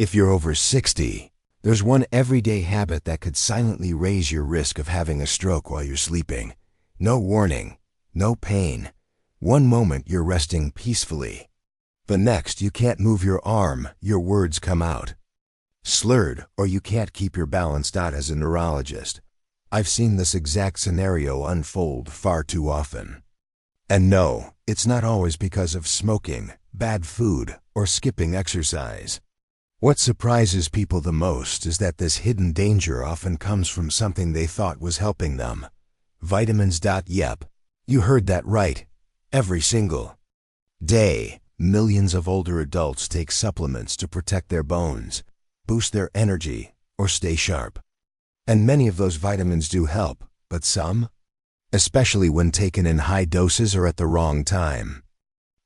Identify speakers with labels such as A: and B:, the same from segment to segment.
A: If you're over 60, there's one everyday habit that could silently raise your risk of having a stroke while you're sleeping. No warning, no pain. One moment you're resting peacefully. The next you can't move your arm, your words come out slurred, or you can't keep your balance. As a neurologist, I've seen this exact scenario unfold far too often. And no, it's not always because of smoking, bad food, or skipping exercise. What surprises people the most is that this hidden danger often comes from something they thought was helping them. Vitamins. Yep, you heard that right. Every single day, millions of older adults take supplements to protect their bones, boost their energy, or stay sharp. And many of those vitamins do help, but some, especially when taken in high doses or at the wrong time,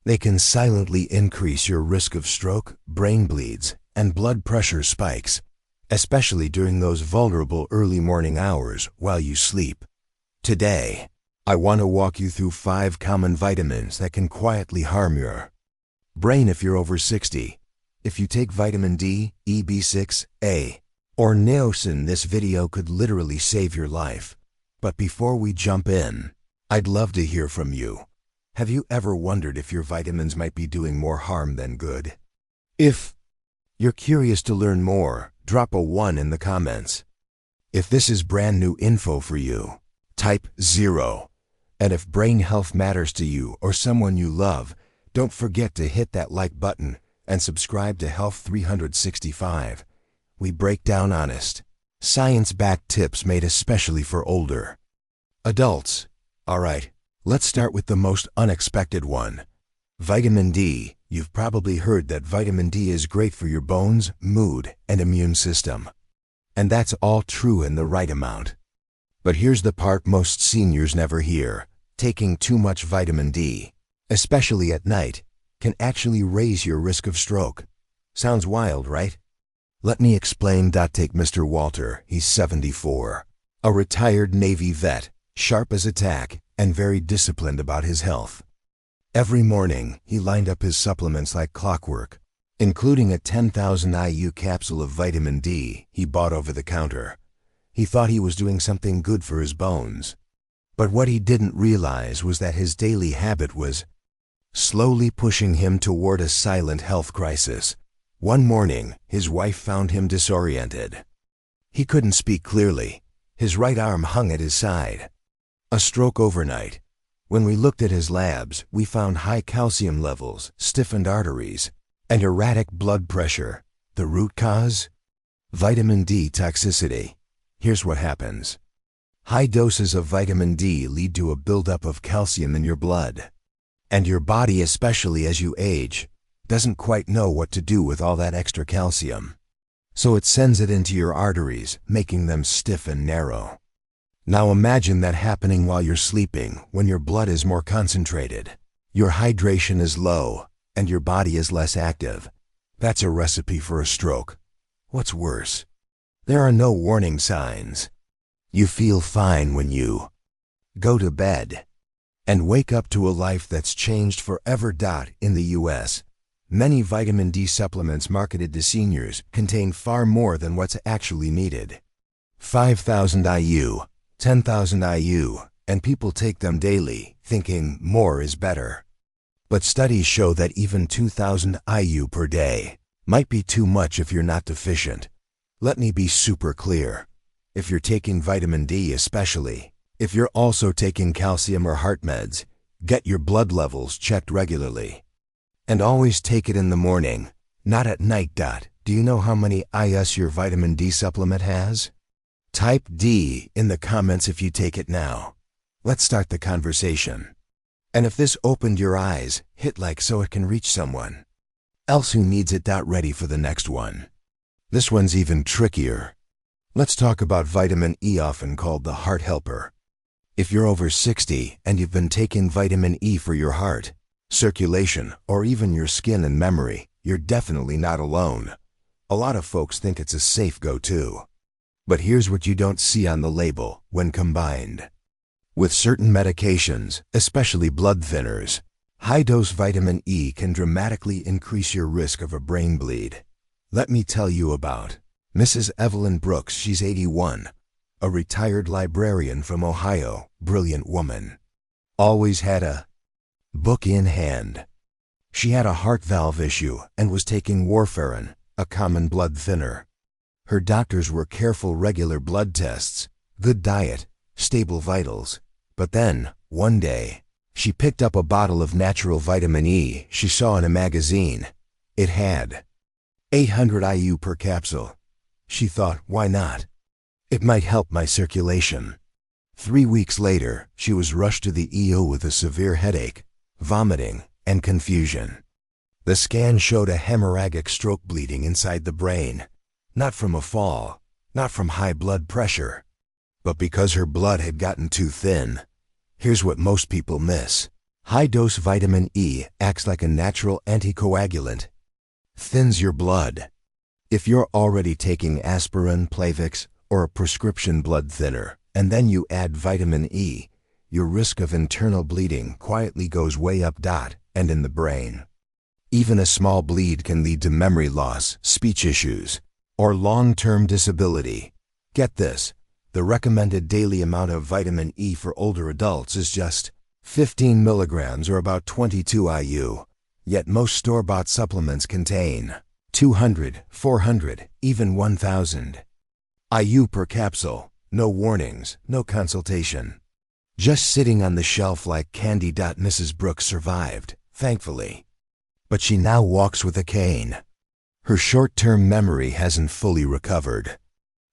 A: they can silently increase your risk of stroke, brain bleeds, and blood pressure spikes, especially during those vulnerable early morning hours while you sleep. Today, I want to walk you through 5 common vitamins that can quietly harm your brain if you're over 60. If you take vitamin D, EB6, A, or niacin, this video could literally save your life. But before we jump in, I'd love to hear from you. Have you ever wondered if your vitamins might be doing more harm than good? If you're curious to learn more, drop a 1 in the comments. If this is brand new info for you, type 0. And if brain health matters to you or someone you love, don't forget to hit that like button and subscribe to Health 365. We break down honest, science-backed tips made especially for older adults. All right, let's start with the most unexpected one. Vitamin D. You've probably heard that vitamin D is great for your bones, mood, and immune system. And that's all true in the right amount. But here's the part most seniors never hear. Taking too much vitamin D, especially at night, can actually raise your risk of stroke. Sounds wild, right? Let me explain. Take Mr. Walter, he's 74. A retired Navy vet, sharp as a tack, and very disciplined about his health. Every morning, he lined up his supplements like clockwork, including a 10,000 IU capsule of vitamin D he bought over the counter. He thought he was doing something good for his bones. But what he didn't realize was that his daily habit was slowly pushing him toward a silent health crisis. One morning, his wife found him disoriented. He couldn't speak clearly. His right arm hung at his side. A stroke overnight. When we looked at his labs, we found high calcium levels, stiffened arteries, and erratic blood pressure. The root cause? Vitamin D toxicity. Here's what happens. High doses of vitamin D lead to a buildup of calcium in your blood. And your body, especially as you age, doesn't quite know what to do with all that extra calcium. So it sends it into your arteries, making them stiff and narrow. Now imagine that happening while you're sleeping, when your blood is more concentrated, your hydration is low, and your body is less active. That's a recipe for a stroke. What's worse? There are no warning signs. You feel fine when you go to bed and wake up to a life that's changed forever. In the US, many vitamin D supplements marketed to seniors contain far more than what's actually needed. 5,000 IU, 10,000 IU, and people take them daily, thinking more is better. But studies show that even 2,000 IU per day might be too much if you're not deficient. Let me be super clear. If you're taking vitamin D, especially if you're also taking calcium or heart meds, get your blood levels checked regularly. And always take it in the morning, not at night. Do you know how many IUs your vitamin D supplement has? Type D in the comments if you take it now. Let's start the conversation. And if this opened your eyes, hit like so it can reach someone else who needs it. Ready for the next one. This one's even trickier. Let's talk about vitamin E, often called the heart helper. If you're over 60 and you've been taking vitamin E for your heart, circulation, or even your skin and memory, you're definitely not alone. A lot of folks think it's a safe go-to. But here's what you don't see on the label when combined with certain medications, especially blood thinners. High-dose vitamin E can dramatically increase your risk of a brain bleed. Let me tell you about Mrs. Evelyn Brooks. She's 81, a retired librarian from Ohio, brilliant woman. Always had a book in hand. She had a heart valve issue and was taking warfarin, a common blood thinner. Her doctors were careful, regular blood tests, good diet, stable vitals. But then, one day, she picked up a bottle of natural vitamin E she saw in a magazine. It had 800 IU per capsule. She thought, why not? It might help my circulation. 3 weeks later, she was rushed to the EO with a severe headache, vomiting, and confusion. The scan showed a hemorrhagic stroke bleeding inside the brain, not from a fall, not from high blood pressure, but because her blood had gotten too thin. Here's what most people miss. High-dose vitamin E acts like a natural anticoagulant, thins your blood. If you're already taking aspirin, Plavix, or a prescription blood thinner, and then you add vitamin E, your risk of internal bleeding quietly goes way up. And in the brain. Even a small bleed can lead to memory loss, speech issues, or long-term disability. Get this, the recommended daily amount of vitamin E for older adults is just 15 milligrams or about 22 IU, yet most store-bought supplements contain 200, 400, even 1,000 IU per capsule. No warnings, no consultation. Just sitting on the shelf like candy. Mrs. Brooks survived, thankfully. But she now walks with a cane. Her short-term memory hasn't fully recovered.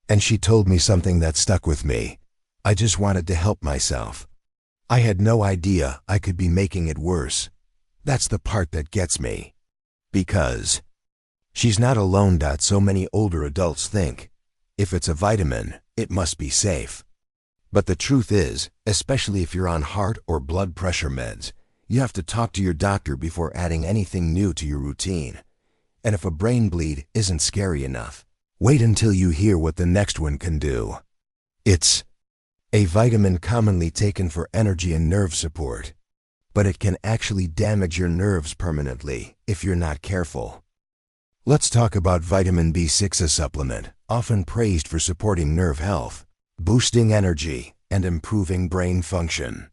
A: And she told me something that stuck with me. I just wanted to help myself. I had no idea I could be making it worse. That's the part that gets me. Because she's not alone. So many older adults think, if it's a vitamin, it must be safe. But the truth is, especially if you're on heart or blood pressure meds, you have to talk to your doctor before adding anything new to your routine. And if a brain bleed isn't scary enough, wait until you hear what the next one can do. It's a vitamin commonly taken for energy and nerve support, but it can actually damage your nerves permanently if you're not careful. Let's talk about vitamin B6, a supplement often praised for supporting nerve health, boosting energy, and improving brain function.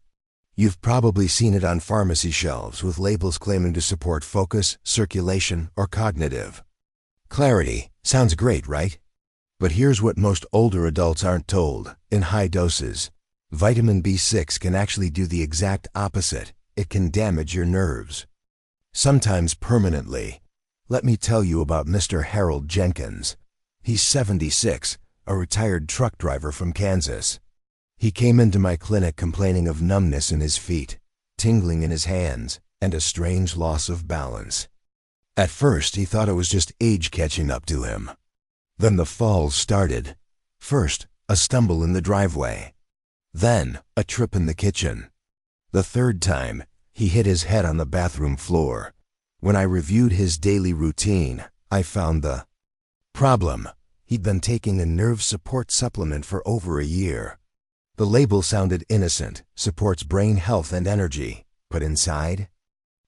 A: You've probably seen it on pharmacy shelves with labels claiming to support focus, circulation, or cognitive clarity. Sounds great, right? But here's what most older adults aren't told. In high doses, vitamin B6 can actually do the exact opposite. It can damage your nerves, sometimes permanently. Let me tell you about Mr. Harold Jenkins. He's 76, a retired truck driver from Kansas. He came into my clinic complaining of numbness in his feet, tingling in his hands, and a strange loss of balance. At first, he thought it was just age catching up to him. Then the falls started. First, a stumble in the driveway. Then, a trip in the kitchen. The third time, he hit his head on the bathroom floor. When I reviewed his daily routine, I found the problem. He'd been taking a nerve support supplement for over a year. The label sounded innocent, supports brain health and energy, but inside?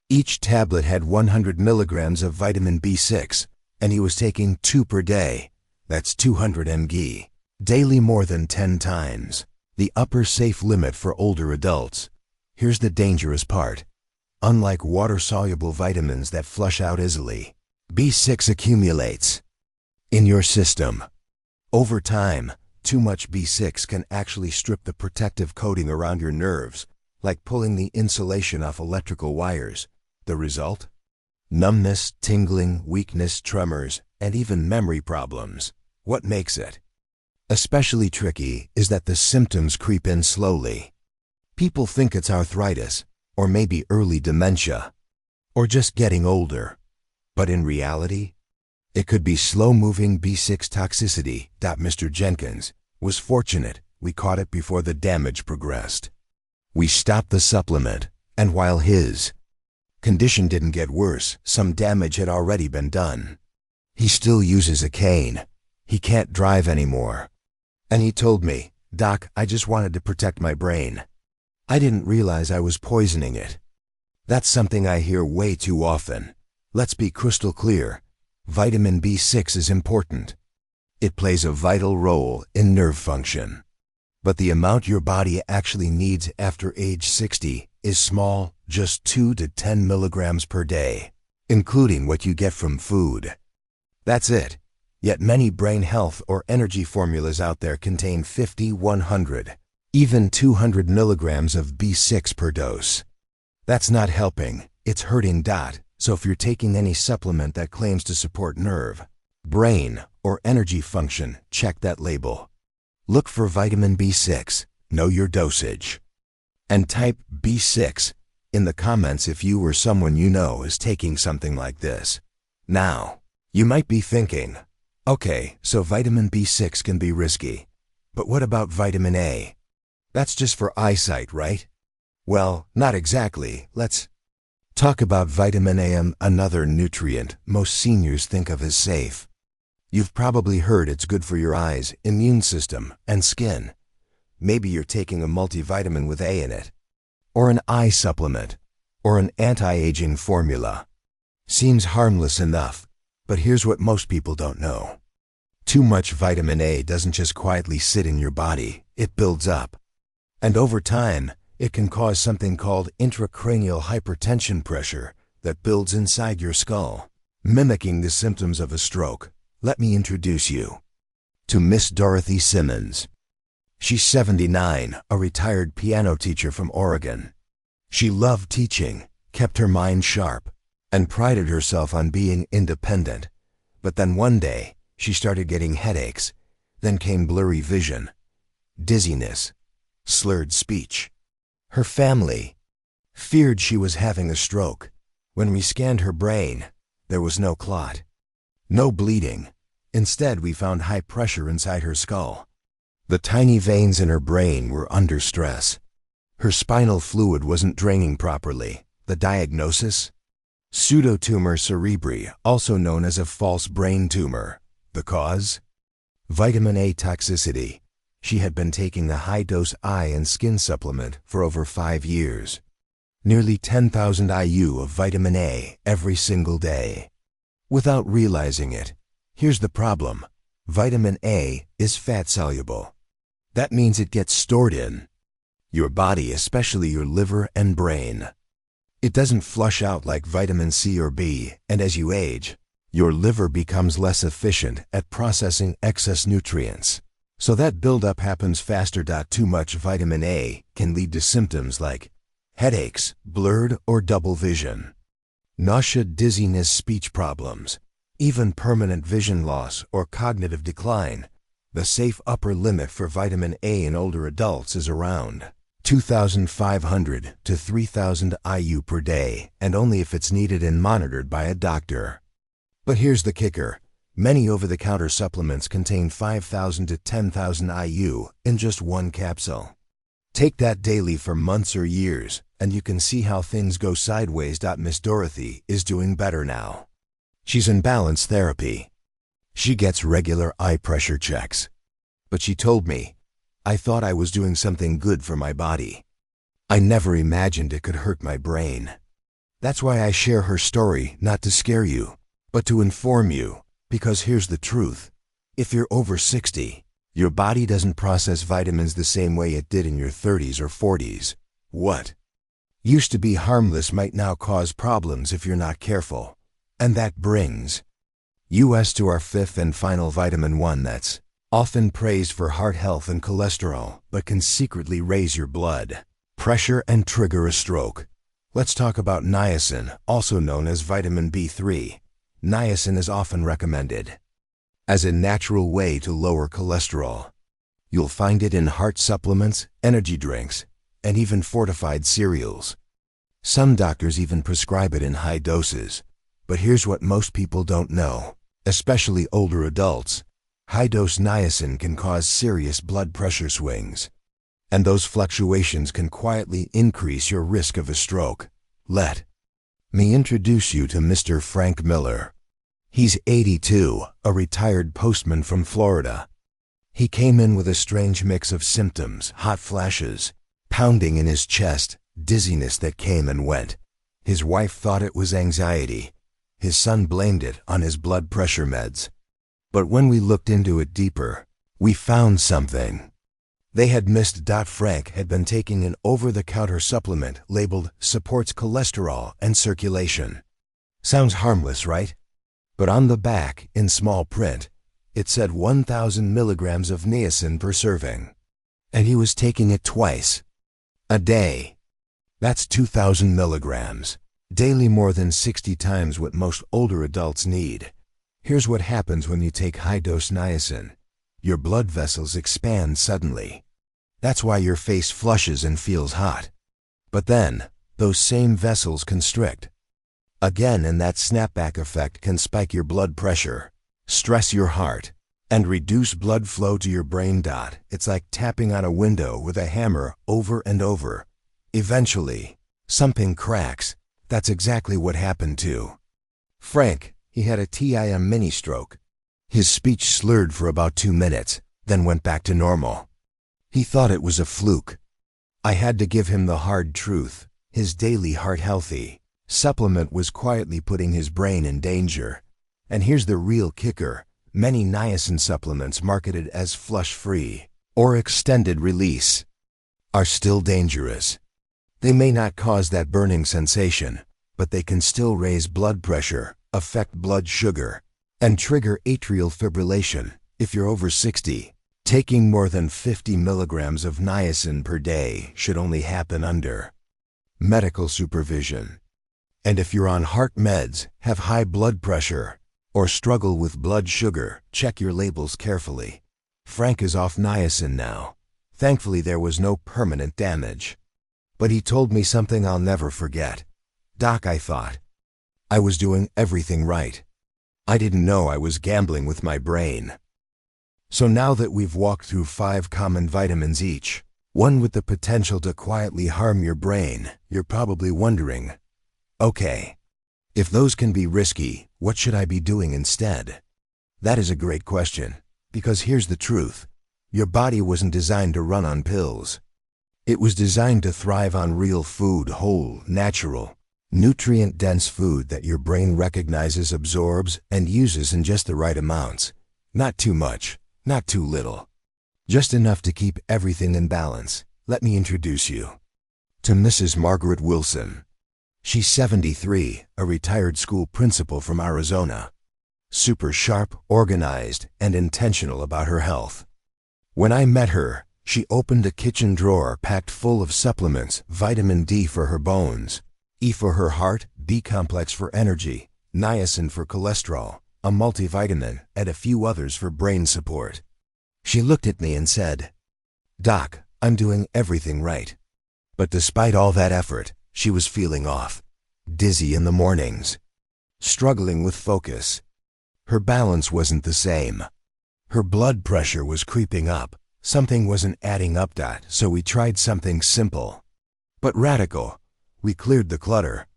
A: Each tablet had 100 milligrams of vitamin B6, and he was taking 2 per day. That's 200 mg. Daily, more than 10 times. The upper safe limit for older adults. Here's the dangerous part. Unlike water-soluble vitamins that flush out easily, B6 accumulates in your system. Over time, too much B6 can actually strip the protective coating around your nerves, like pulling the insulation off electrical wires. The result? Numbness, tingling, weakness, tremors, and even memory problems. What makes it especially tricky is that the symptoms creep in slowly. People think it's arthritis, or maybe early dementia, or just getting older. But in reality, it could be slow-moving B6 toxicity. Mr. Jenkins was fortunate we caught it before the damage progressed. We stopped the supplement, and while his condition didn't get worse, some damage had already been done. He still uses a cane. He can't drive anymore. And he told me, "Doc, I just wanted to protect my brain. I didn't realize I was poisoning it." That's something I hear way too often. Let's be crystal clear. Vitamin B6 is important. It plays a vital role in nerve function. But the amount your body actually needs after age 60 is small, just 2 to 10 milligrams per day, including what you get from food. That's it. Yet many brain health or energy formulas out there contain 50, 100, even 200 milligrams of B6 per dose. That's not helping, it's hurting. So if you're taking any supplement that claims to support nerve, brain, or energy function, check that label. Look for vitamin B6, know your dosage. And type B6 in the comments if you or someone you know is taking something like this. Now, you might be thinking, okay, so vitamin B6 can be risky. But what about vitamin A? That's just for eyesight, right? Well, not exactly. Let's talk about vitamin A, another nutrient most seniors think of as safe. You've probably heard it's good for your eyes, immune system, and skin. Maybe you're taking a multivitamin with A in it, or an eye supplement, or an anti-aging formula. Seems harmless enough, but here's what most people don't know. Too much vitamin A doesn't just quietly sit in your body, it builds up. And over time, it can cause something called intracranial hypertension pressure that builds inside your skull, mimicking the symptoms of a stroke. Let me introduce you to Miss Dorothy Simmons. She's 79, a retired piano teacher from Oregon. She loved teaching, kept her mind sharp, and prided herself on being independent. But then one day, she started getting headaches. Then came blurry vision, dizziness, slurred speech. Her family feared she was having a stroke. When we scanned her brain, there was no clot, no bleeding. Instead, we found high pressure inside her skull. The tiny veins in her brain were under stress. Her spinal fluid wasn't draining properly. The diagnosis? Pseudotumor cerebri, also known as a false brain tumor. The cause? Vitamin A toxicity. She had been taking the high-dose eye and skin supplement for over 5 years. Nearly 10,000 IU of vitamin A every single day. Without realizing it, here's the problem. Vitamin A is fat-soluble. That means it gets stored in your body, especially your liver and brain. It doesn't flush out like vitamin C or B, and as you age, your liver becomes less efficient at processing excess nutrients. So that buildup happens faster. Too much vitamin A can lead to symptoms like headaches, blurred or double vision, nausea, dizziness, speech problems, even permanent vision loss or cognitive decline. The safe upper limit for vitamin A in older adults is around 2,500 to 3,000 IU per day, and only if it's needed and monitored by a doctor. But here's the kicker. Many over-the-counter supplements contain 5,000 to 10,000 IU in just one capsule. Take that daily for months or years, and you can see how things go sideways. Miss Dorothy is doing better now. She's in balance therapy. She gets regular eye pressure checks. But she told me, I thought I was doing something good for my body. I never imagined it could hurt my brain. That's why I share her story, not to scare you, but to inform you. Because here's the truth. If you're over 60, your body doesn't process vitamins the same way it did in your 30s or 40s. What used to be harmless might now cause problems if you're not careful. And that brings us to our fifth and final vitamin, one that's often praised for heart health and cholesterol, but can secretly raise your blood pressure and trigger a stroke. Let's talk about niacin, also known as vitamin B3. Niacin is often recommended as a natural way to lower cholesterol. You'll find it in heart supplements, energy drinks, and even fortified cereals. Some doctors even prescribe it in high doses. But here's what most people don't know, especially older adults. High-dose niacin can cause serious blood pressure swings, and those fluctuations can quietly increase your risk of a stroke. Let me introduce you to Mr. Frank Miller. He's 82, a retired postman from Florida. He came in with a strange mix of symptoms: hot flashes, pounding in his chest, dizziness that came and went. His wife thought it was anxiety. His son blamed it on his blood pressure meds. But when we looked into it deeper, we found something. They had missed. Frank had been taking an over-the-counter supplement labeled supports cholesterol and circulation. Sounds harmless, right? But on the back, in small print, it said 1,000 milligrams of niacin per serving. And he was taking it twice a day. That's 2,000 milligrams. Daily, more than 60 times what most older adults need. Here's what happens when you take high-dose niacin. Your blood vessels expand suddenly. That's why your face flushes and feels hot. But then, those same vessels constrict again, and that snapback effect can spike your blood pressure, stress your heart, and reduce blood flow to your brain. It's like tapping on a window with a hammer over and over. Eventually, something cracks. That's exactly what happened to Frank. He had a TIM mini-stroke. His speech slurred for about 2 minutes, then went back to normal. He thought it was a fluke. I had to give him the hard truth. His daily heart-healthy supplement was quietly putting his brain in danger. And here's the real kicker. Many niacin supplements marketed as flush-free or extended release are still dangerous. They may not cause that burning sensation, but they can still raise blood pressure, affect blood sugar, and trigger atrial fibrillation. If you're over 60, taking more than 50 milligrams of niacin per day should only happen under medical supervision. And if you're on heart meds, have high blood pressure, or struggle with blood sugar, check your labels carefully. Frank is off niacin now. Thankfully, there was no permanent damage. But he told me something I'll never forget. Doc, I thought I was doing everything right. I didn't know I was gambling with my brain. So now that we've walked through 5 common vitamins each, one with the potential to quietly harm your brain, you're probably wondering, okay, if those can be risky, what should I be doing instead? That is a great question, because here's the truth. Your body wasn't designed to run on pills. It was designed to thrive on real food, whole, natural, nutrient-dense food that your brain recognizes, absorbs, and uses in just the right amounts. Not too much, not too little. Just enough to keep everything in balance. Let me introduce you to Mrs. Margaret Wilson. She's 73, a retired school principal from Arizona. Super sharp, organized, and intentional about her health. When I met her, she opened a kitchen drawer packed full of supplements: vitamin D for her bones, E for her heart, B complex for energy, niacin for cholesterol, a multivitamin, and a few others for brain support. She looked at me and said, "Doc, I'm doing everything right." But despite all that effort, she was feeling off. Dizzy in the mornings. Struggling with focus. Her balance wasn't the same. Her blood pressure was creeping up. Something wasn't adding up. So we tried something simple, but radical. We cleared the clutter.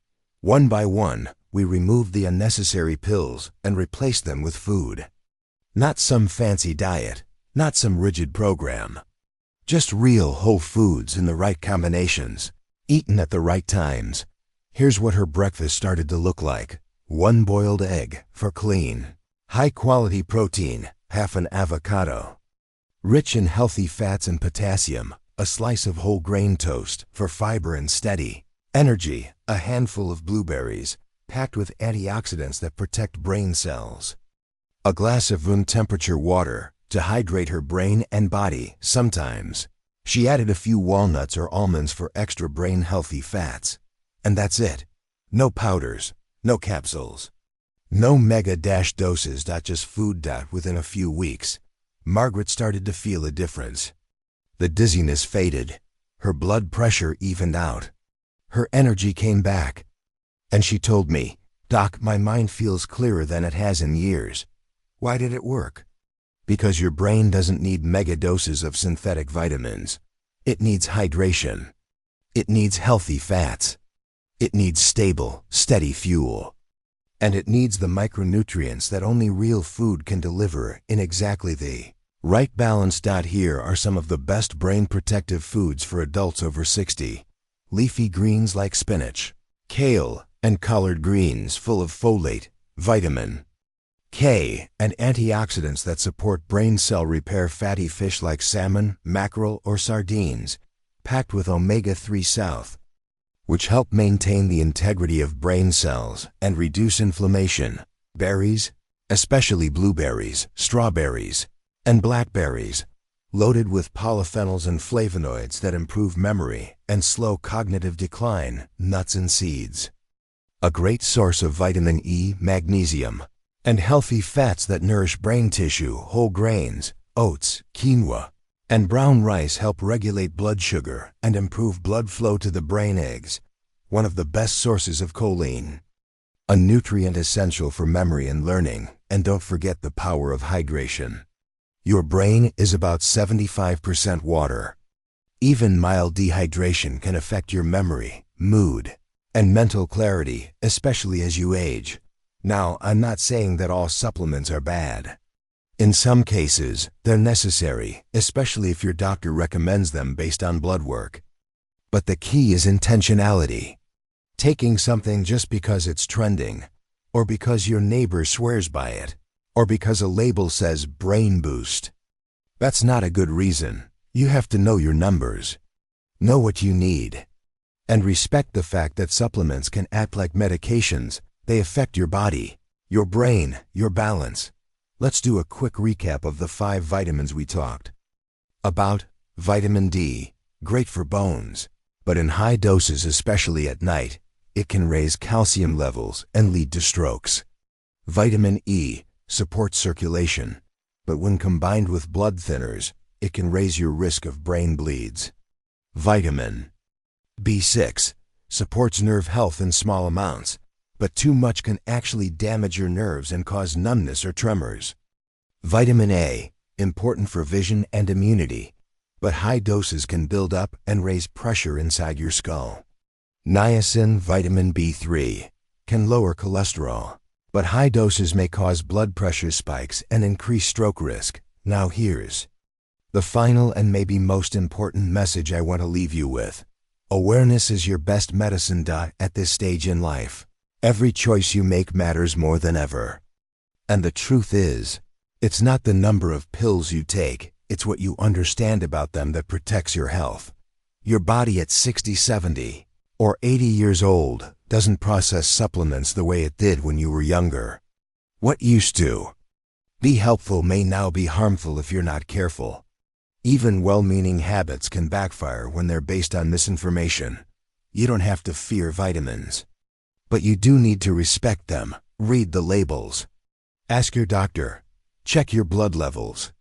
A: One by one, we removed the unnecessary pills and replaced them with food. Not some fancy diet, not some rigid program. Just real whole foods in the right combinations, eaten at the right times. Here's what her breakfast started to look like. 1 boiled egg for clean, high-quality protein, half an avocado. Rich in healthy fats and potassium, a slice of whole grain toast for fiber and steady energy, a handful of blueberries, packed with antioxidants that protect brain cells. A glass of room temperature water to hydrate her brain and body. Sometimes she added a few walnuts or almonds for extra brain-healthy fats. And that's it. No powders, no capsules, no mega-doses. Just food. Within a few weeks, Margaret started to feel a difference. The dizziness faded. Her blood pressure evened out. Her energy came back. And she told me, "Doc, my mind feels clearer than it has in years." Why did it work? Because your brain doesn't need mega doses of synthetic vitamins. It needs hydration. It needs healthy fats. It needs stable, steady fuel. And it needs the micronutrients that only real food can deliver in exactly the right balance. Here are some of the best brain protective foods for adults over 60. Leafy greens like spinach, kale, and collard greens full of folate, Vitamin K and antioxidants that support brain cell repair. Fatty fish like salmon, mackerel, or sardines, packed with omega-3 south, which help maintain the integrity of brain cells and reduce inflammation. Berries, especially blueberries, strawberries, and blackberries, loaded with polyphenols and flavonoids that improve memory and slow cognitive decline. Nuts and seeds, a great source of vitamin E, magnesium, and healthy fats that nourish brain tissue. Whole grains, oats, quinoa, and brown rice help regulate blood sugar and improve blood flow to the brain. Eggs, one of the best sources of choline, a nutrient essential for memory and learning. And don't forget the power of hydration. Your brain is about 75% water. Even mild dehydration can affect your memory, mood, and mental clarity, especially as you age. Now, I'm not saying that all supplements are bad. In some cases, they're necessary, especially if your doctor recommends them based on blood work. But the key is intentionality. Taking something just because it's trending, or because your neighbor swears by it, or because a label says brain boost. That's not a good reason. You have to know your numbers, know what you need, and respect the fact that supplements can act like medications. They affect your body, your brain, your balance. Let's do a quick recap of the 5 vitamins we talked about. Vitamin D, great for bones, but in high doses, especially at night, it can raise calcium levels and lead to strokes. Vitamin E supports circulation, but when combined with blood thinners, it can raise your risk of brain bleeds. Vitamin B6 supports nerve health in small amounts, but too much can actually damage your nerves and cause numbness or tremors. Vitamin A, important for vision and immunity, but high doses can build up and raise pressure inside your skull. Niacin, vitamin B3, can lower cholesterol, but high doses may cause blood pressure spikes and increase stroke risk. Now here's the final and maybe most important message I want to leave you with. Awareness is your best medicine. At this stage in life, every choice you make matters more than ever. And the truth is, it's not the number of pills you take, it's what you understand about them that protects your health. Your body at 60, 70, or 80 years old doesn't process supplements the way it did when you were younger. What used to be helpful may now be harmful if you're not careful. Even well-meaning habits can backfire when they're based on misinformation. You don't have to fear vitamins, but you do need to respect them. Read the labels, ask your doctor, check your blood levels,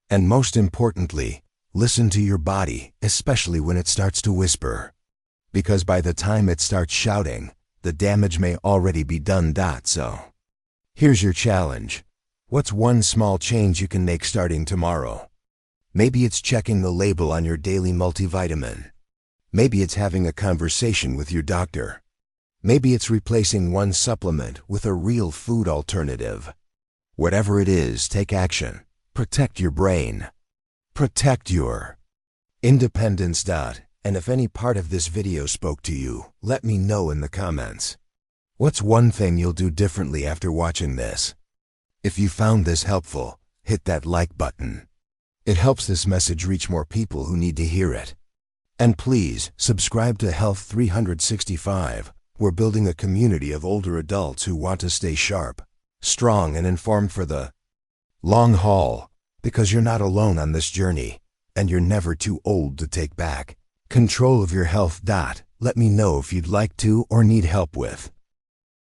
A: and most importantly, listen to your body, especially when it starts to whisper. Because by the time it starts shouting, the damage may already be done. So, here's your challenge. What's one small change you can make starting tomorrow? Maybe it's checking the label on your daily multivitamin. Maybe it's having a conversation with your doctor. Maybe it's replacing one supplement with a real food alternative. Whatever it is, take action. Protect your brain. Protect your independence. And if any part of this video spoke to you, let me know in the comments. What's one thing you'll do differently after watching this? If you found this helpful, hit that like button. It helps this message reach more people who need to hear it. And please, subscribe to Health 365. We're building a community of older adults who want to stay sharp, strong, and informed for the long haul. Because you're not alone on this journey, and you're never too old to take back control of your health. Let me know if you'd like to or need help with